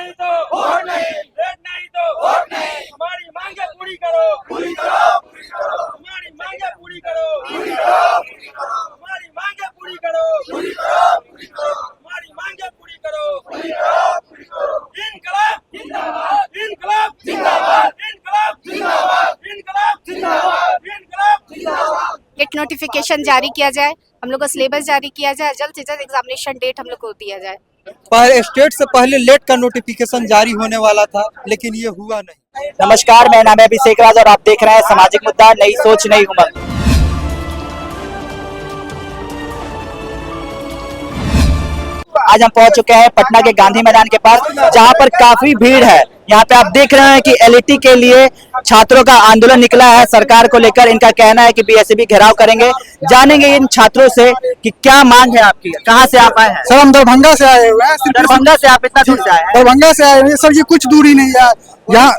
नहीं तो वोट नहीं, रेड नहीं तो वोट नहीं। हमारी मांगे पूरी करो, पूरी करो, पूरी करो। हमारी मांगे पूरी करो, पूरी करो, पूरी करो। हमारी मांगे पूरी करो, पूरी करो, पूरी करो। हमारी मांगे पूरी करो, पूरी करो, पूरी करो। इनकलाब जिंदाबाद, इनकलाब जिंदाबाद, इनकलाब जिंदाबाद, इनकलाब जिंदाबाद, इनकलाब जिंदाबाद। लेट नोटिफिकेशन जारी किया जाए, हम लोग का सिलेबस जारी किया जाए, जल्द से जल्द एग्जामिनेशन डेट हम लोग को दिया जाए। पहले स्टेट से पहले लेट का नोटिफिकेशन जारी होने वाला था, लेकिन ये हुआ नहीं। नमस्कार, मेरा नाम है अभिषेक राज और आप देख रहे हैं सामाजिक मुद्दा, नई सोच नई उमंग। आज हम पहुंच चुके हैं पटना के गांधी मैदान के पास, जहां पर काफी भीड़ है। यहाँ पे आप देख रहे हैं कि एलईटी के लिए छात्रों का आंदोलन निकला है सरकार को लेकर। इनका कहना है कि बीएसएबी घेराव करेंगे। जानेंगे इन छात्रों से कि क्या मांग है आपकी, कहाँ से आप आए हैं? सर, हम दरभंगा से आए हुए हैं। दरभंगा से आप इतना दूर से आए हैं? दरभंगा से आए हुए हैं सर, ये कुछ दूरी नहीं है। यहाँ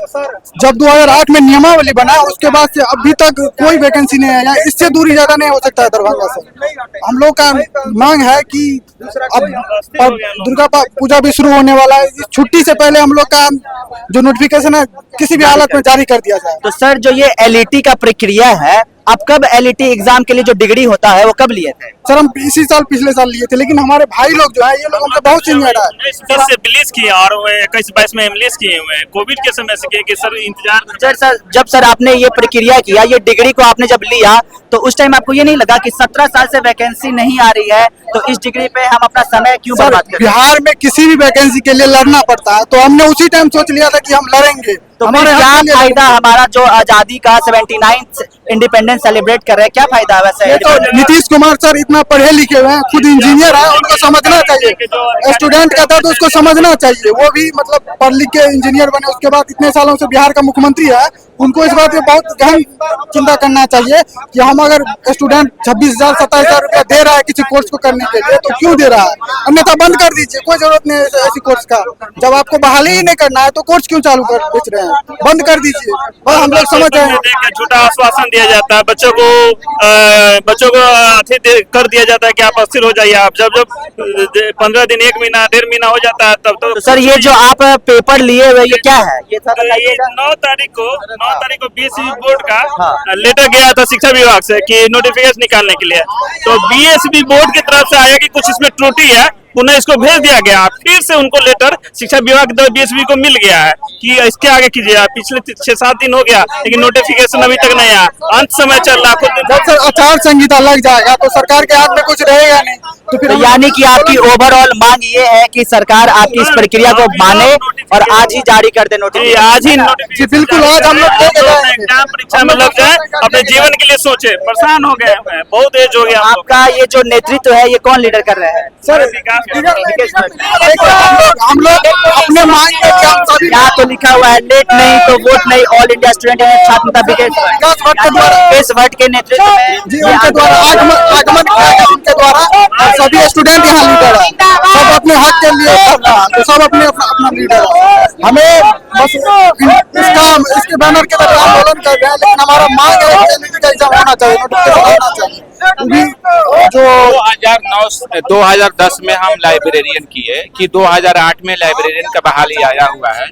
जब 2008 में नियमावली बना, उसके बाद से अभी तक कोई वैकेंसी नहीं है। यहाँ इससे दूरी ज्यादा नहीं हो सकता है दरभंगा से। हम लोग का मांग है कि अब दुर्गा पूजा भी शुरू होने वाला है, इस छुट्टी से पहले हम लोग का जो नोटिफिकेशन है किसी भी हालत में जारी कर दिया जाए। तो सर, जो ये एलईटी का प्रक्रिया है, आप कब एलईटी एग्जाम के लिए जो डिग्री होता है वो कब लिए थे? सर, हम इसी साल पिछले साल लिए थे, लेकिन हमारे भाई लोग जो है ये लोग हमसे बहुत सीनियर है। 19-20 से रिलीज किए और 21-22 में रिलीज किए हुए हैं। कोविड के समय से किए कि सर इंतजार। सर, जब सर आपने ये प्रक्रिया किया, ये डिग्री को आपने जब लिया, तो उस टाइम आपको ये नहीं लगा कि 17 साल से वैकेंसी नहीं आ रही है, तो इस डिग्री पे हम अपना समय क्यों बर्बाद करें? बिहार में किसी भी वैकेंसी के लिए लड़ना पड़ता है, तो हमने उसी टाइम सोच लिया था कि हम लड़ेंगे। तो हमारे क्या फायदा हमारा जो आजादी का 79th इंडिपेंडेंस सेलिब्रेट कर रहे हैं, क्या फायदा है वैसे? ये तो नीतीश कुमार सर इतना पढ़े लिखे हुए हैं, खुद इंजीनियर है, उनको समझना चाहिए। स्टूडेंट का था तो उसको समझना चाहिए। वो भी मतलब पढ़ लिख के इंजीनियर बने, उसके बाद इतने सालों से बिहार का मुख्यमंत्री है, उनको इस बात पे बहुत गहन चिंता करना चाहिए कि हम अगर स्टूडेंट 26,000 27,000 रुपया दे रहा है किसी कोर्स को करने के लिए, तो क्यों दे रहा है? अन्यथा बंद कर दीजिए, कोई जरूरत नहीं है ऐसी कोर्स का। जब आपको बहाली ही नहीं करना है तो कोर्स क्यों चालू कर बेच रहे हैं? बंद कर दीजिए। और हम लोग समझ रहे हैं, झूठा आश्वासन दिया जाता है बच्चों को कर दिया जाता है कि आप अस्थिर हो जाइए। आप जब 15 दिन, 1 महीना, 1.5 महीना हो जाता है तब तो सर, ये जो आप पेपर लिए हुए, ये क्या है? ये सर ये 9 तारीख को बीएसबी बोर्ड का लेटर गया था शिक्षा विभाग से कि नोटिफिकेशन निकालने के लिए। तो बीएसबी बोर्ड की तरफ से आया कि कुछ इसमें त्रुटि है, पुनः इसको भेज दिया गया। फिर से उनको लेटर शिक्षा विभाग बीएसबी को मिल गया है कि इसके आगे कीजिए। पिछले 6-7 दिन हो गया, लेकिन नोटिफिकेशन अभी तक नहीं आया। अंत समय चल रहा, जब आचार संहिता लग जाएगा तो सरकार के हाथ में कुछ रहेगा नहीं। तो फिर यानी कि आपकी ओवरऑल मांग ये है कि सरकार आपकी इस प्रक्रिया को माने और आज ही जारी कर दे नोटिफिकेशन। आज ही जी बिल्कुल, आज हम लोग एग्जाम परीक्षा में लग जाए, अपने जीवन के लिए सोचे। परेशान हो गए, बहुत एज हो गया। आपका ये जो नेतृत्व है, ये कौन लीडर कर रहे हैं? सर, हम लोग अपने मांग के यहाँ तो लिखा हुआ है लेट नहीं तो वोट नहीं, ऑल इंडिया स्टूडेंट यूनियन छात्र नेता विकास भट्ट के नेतृत्व में जी उनके द्वारा आगमन किया गया, उनके द्वारा। और सभी स्टूडेंट यहाँ लीडर है, सब अपने हक के लिए कर रहा है, तो सब अपने अपना लीडर है। हमें बस इसके बैनर के तहत आंदोलन कर रहे हैं, लेकिन हमारा मांग है कि एग्जाम होना चाहिए, नोटिफिकेशन होना चाहिए। जो 2010 में हम लाइब्रेरियन किए कि 2008 में लाइब्रेरियन का बहाली आया हुआ है।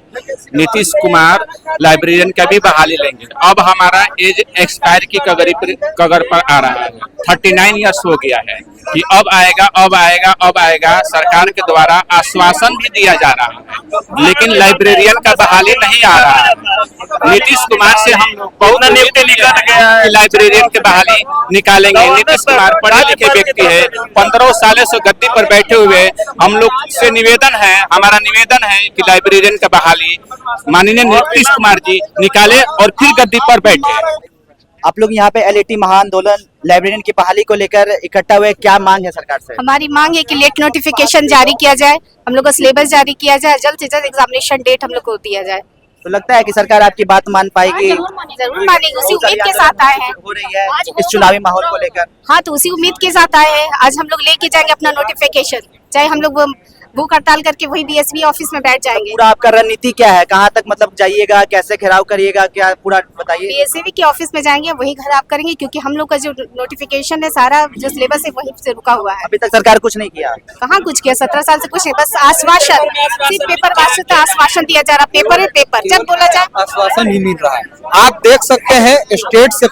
नीतीश कुमार लाइब्रेरियन का भी बहाली लेंगे। अब हमारा एज एक्सपायर की कगर पर आ रहा है, 39 ईयर्स हो गया है कि अब आएगा, अब आएगा, अब आएगा। सरकार के द्वारा आश्वासन भी दिया जा रहा है, लेकिन लाइब्रेरियन का बहाली नहीं आ रहा है। नीतीश कुमार से हम लोग बहुत नियुक्ति निकल गया है, लाइब्रेरियन की बहाली निकालेंगे। नीतीश कुमार पढ़े लिखे व्यक्ति है, 15 सालों से गद्दी पर बैठे हुए। हम लोग से हमारा निवेदन है कि लाइब्रेरियन का बहाली माननीय नीतीश कुमार जी निकाले और फिर गद्दी पर बैठे। आप लोग यहाँ पे एलईटी महाआंदोलन लाइब्रेरियन की बहाली को लेकर इकट्ठा हुए, क्या मांग है सरकार से? हमारी मांग है कि लेट नोटिफिकेशन जारी किया जाए, हम लोग का सिलेबस जारी किया जाए, जल्द से जल्द एग्जामिनेशन डेट हम लोग को दिया जाए। तो लगता है कि सरकार आपकी बात मान पाएगी? जरूर मानेगी, उसी उम्मीद के साथ आए हैं। हो रही है इस चुनावी माहौल को लेकर। हाँ, तो उसी उम्मीद के साथ आए हैं। आज हम लोग लेके जाएंगे अपना नोटिफिकेशन, चाहे हम लोग भूख हड़ताल करके वही बीएसवी ऑफिस में बैठ जाएंगे। पूरा आपका रणनीति क्या है, कहाँ तक मतलब जाइएगा, कैसे घेराव करिएगा, क्या पूरा बताइए। बीएसवी के ऑफिस में जाएंगे, वही घराव करेंगे, क्योंकि हम लोग का जो नोटिफिकेशन है सारा जो सिलेबस है वहीं से रुका हुआ है। अभी तक सरकार कुछ नहीं किया। कहाँ कुछ किया, 17 साल से कुछ नहीं, बस आश्वासन, सिर्फ पेपर वास्ते आश्वासन दिया जा रहा, पेपर है पेपर, जब बोला जाए आश्वासन ही मिल रहा है। आप देख सकते हैं स्टेट से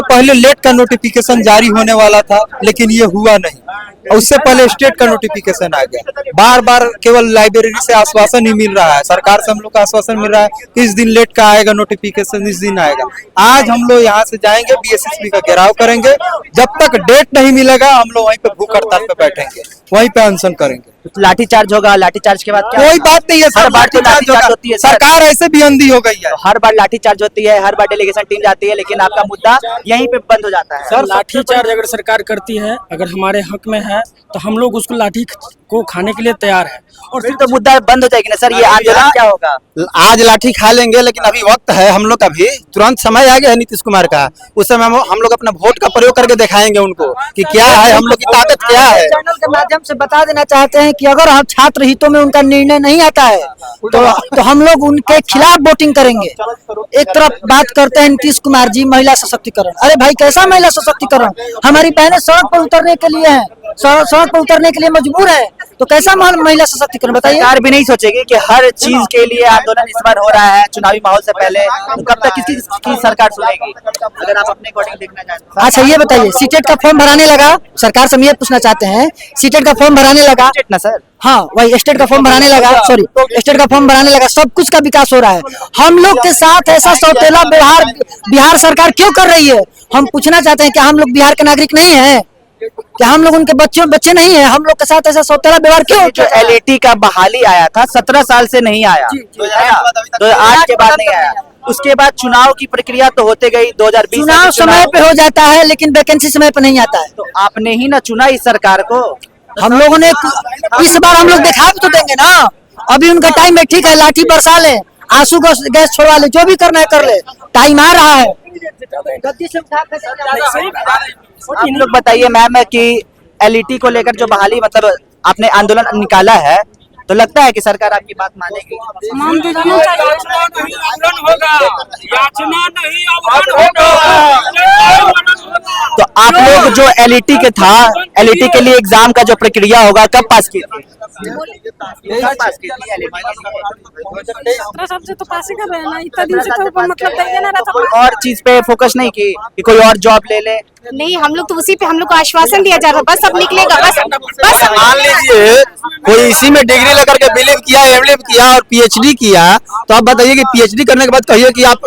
पहले लेट का नोटिफिकेशन जारी होने वाला था, लेकिन ये हुआ नहीं। उससे पहले स्टेट का नोटिफिकेशन आ गया। बार बार केवल लाइब्रेरी से आश्वासन ही मिल रहा है, सरकार से हम लोग का आश्वासन मिल रहा है कि इस दिन लेट का आएगा नोटिफिकेशन, इस दिन आएगा। आज हम लोग यहाँ से जाएंगे, बीएसएसबी का घेराव करेंगे। जब तक डेट नहीं मिलेगा हम लोग वहीं पे भूख हड़ताल पे बैठेंगे, वहीं पे अनशन करेंगे। लाठीचार्ज होगा, लाठीचार्ज के बाद क्या? कोई बात नहीं है, हर बार तो लाठीचार्ज होती है, सरकार ऐसे भी अंधी हो गई है। हर बार लाठीचार्ज होती है, हर बार डेलीगेशन टीम जाती है, लेकिन आपका मुद्दा यहीं पे बंद हो जाता है। सर लाठीचार्ज अगर सरकार करती है, अगर हमारे हक में है तो हम लोग उसको लाठी को खाने के लिए तैयार है। और फिर तो मुद्दा बंद हो जाएगी ना सर, ये आंदोलन क्या होगा? आज लाठी खा लेंगे, लेकिन अभी वक्त है हम लोग का भी, तुरंत समय आ गया है नीतीश कुमार का। उस समय हम लोग अपना वोट का प्रयोग करके दिखाएंगे उनको कि क्या है, हम लोग की ताकत क्या है। चैनल के माध्यम से बता देना चाहते हैं कि अगर हम छात्र हितों में उनका निर्णय नहीं आता है तो हम लोग उनके खिलाफ वोटिंग करेंगे। एक तरफ बात करते हैं नीतीश कुमार जी महिला सशक्तिकरण, अरे भाई कैसा महिला सशक्तिकरण? हमारी बहनें सड़क पर उतरने के लिए हैं, सड़क पर उतरने के लिए मजबूर है, तो कैसा महिला सशक्तिकरण बताइए। सरकार भी नहीं सोचेगी कि हर चीज के लिए आंदोलन इस बार हो रहा है चुनावी माहौल से पहले, तो कब तक किसकी सरकार सुनेगी? अगर आप अपने अकॉर्डिंग देखना चाहते हैं। अच्छा ये बताइए, सीटेट का फॉर्म भराने लगा, सरकार से हम ये पूछना चाहते हैं, सीटेट का फॉर्म भराने लगा ना सर? हाँ वही स्टेट का फॉर्म भराने लगा, स्टेट का फॉर्म भराने लगा, सब कुछ का विकास हो रहा है। हम लोग के साथ ऐसा सौतेला व्यवहार बिहार सरकार क्यों कर रही है? हम पूछना चाहते हैं, क्या हम लोग बिहार के नागरिक नहीं है? क्या हम लोग उनके बच्चे नहीं है? हम लोग के साथ ऐसा सौतेला व्यवहार क्यों? जो एलईटी का बहाली आया था 17 साल से नहीं आया, तो आज के बाद नहीं आया। उसके बाद चुनाव की प्रक्रिया तो होते गई, 2020 चुनाव समय पे हो जाता है, लेकिन वैकेंसी समय पे नहीं आता है। तो आपने ही ना चुना इस सरकार को। हम लोगों ने इस बार हम लोग दिखा भी तो देंगे ना। अभी उनका टाइम है, ठीक है, लाठी बरसा ले, आंसू गैस छोड़वा ले, जो भी करना है कर ले, टाइम आ रहा है। गद्दी से उठा आप लोग बताइए मैम कि एलईटी को लेकर जो बहाली मतलब आपने आंदोलन निकाला है, तो लगता है कि सरकार आपकी बात मानेगी? तो आप लोग जो एलईटी के था, एलईटी के लिए एग्जाम का जो प्रक्रिया होगा कब पास किए थे? 17 साल से तो पास ही कर रहे हैं ना, इतना दिन से तो मतलब देंगे ना रहता। कोई और चीज पे फोकस नहीं की कि कोई और जॉब ले ले? नहीं, हम लोग तो उसी पे हम लोग को आश्वासन दिया जा रहा है, बस अब निकलेगा, बस मान लीजिए कोई इसी में डिग्री लेकर के बिलीव किया, एमलिव किया और पीएचडी किया, तो आप बताइए कि पीएचडी करने के बाद कहिए कि आप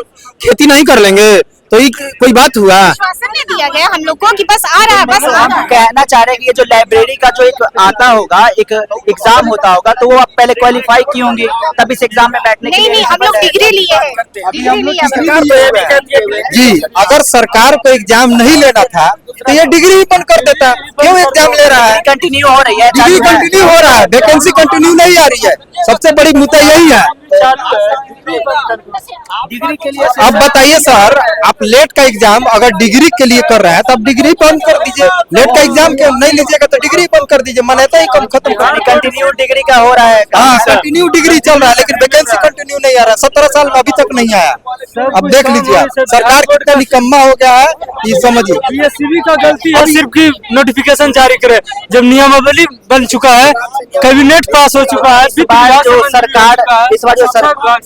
खेती नहीं कर लेंगे, तो ये कोई बात हुआ? आश्वासन नहीं दिया गया हम लोग को कि बस आ रहा है, बस आ रहा हम है। कहना चाह रहे हैं कि ये जो लाइब्रेरी का जो एक आता होगा, एक एग्जाम होता होगा, तो वो आप पहले क्वालिफाई की होंगी तब इस एग्जाम में बैठने के नहीं लिए। नहीं, हम लोग डिग्री लिए हैं, डिग्री लिए हैं। जी, अगर सरकार को एग्जाम नहीं लेना था तो ये डिग्री ही बंद कर देता। क्यों एग्जाम ले रहा है? कंटिन्यू हो रही है, डिग्री कंटिन्यू हो रहा है, वैकेंसी कंटिन्यू नहीं आ रही है। सबसे बड़ी मुद्दा यही है। डिग्री के लिए अब बताइए सर, आप लेट का एग्जाम अगर डिग्री के लिए कर रहे हैं तो आप डिग्री बंद कर दीजिए। लेट का एग्जाम क्यों नहीं लीजिएगा तो डिग्री बंद कर दीजिए, मान्यता ही कम खत्म कर दीजिए। कंटिन्यू डिग्री का हो रहा है। हाँ, कंटिन्यू डिग्री चल रहा है, लेकिन वैकेंसी कंटिन्यू नहीं आ रहा है। 17 साल में अभी तक नहीं आया। अब देख लीजिए आप, सरकार कितना निकम्मा हो गया है, ये समझिए। बीएसवी का गलती है सिर्फ की नोटिफिकेशन जारी करे, जब नियमावली बन चुका है, कैबिनेट पास हो चुका है, इस बार जो सरकार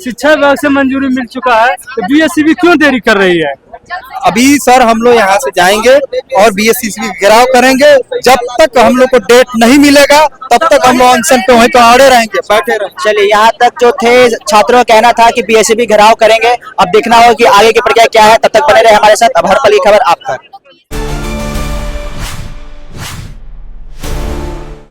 शिक्षा विभाग से मंजूरी मिल चुका है, तो बीएसवी क्यों देरी कर रही है? अभी सर हम लोग यहाँ से जाएंगे और बीएससी घेराव करेंगे। जब तक हम लोग को डेट नहीं मिलेगा तब तक हम लोग अनशन पे वहीं पे अड़े रहेंगे, बैठे रहेंगे। चलिए, यहाँ तक जो थे छात्रों का कहना था कि बीएसवी घेराव करेंगे। अब देखना होगा कि आगे की प्रक्रिया क्या है। तब तक बने रहे हमारे साथ। अब हर पल की खबर आप तक।